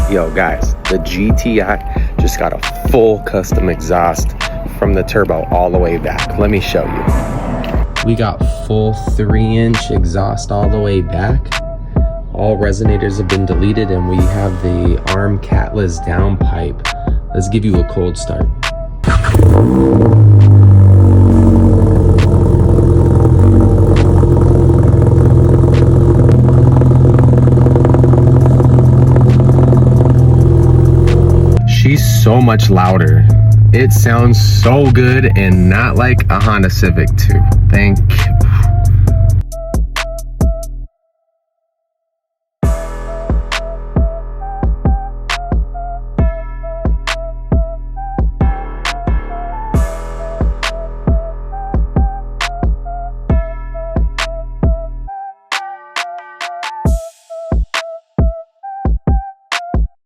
Yo guys, the GTI just got a full custom exhaust from the turbo all the way back. Let me show you. We got full 3-inch exhaust all the way back. All resonators have been deleted and we have the arm catless downpipe. Let's give you a cold start. She's so much louder. It sounds so good and not like a Honda Civic too. Thank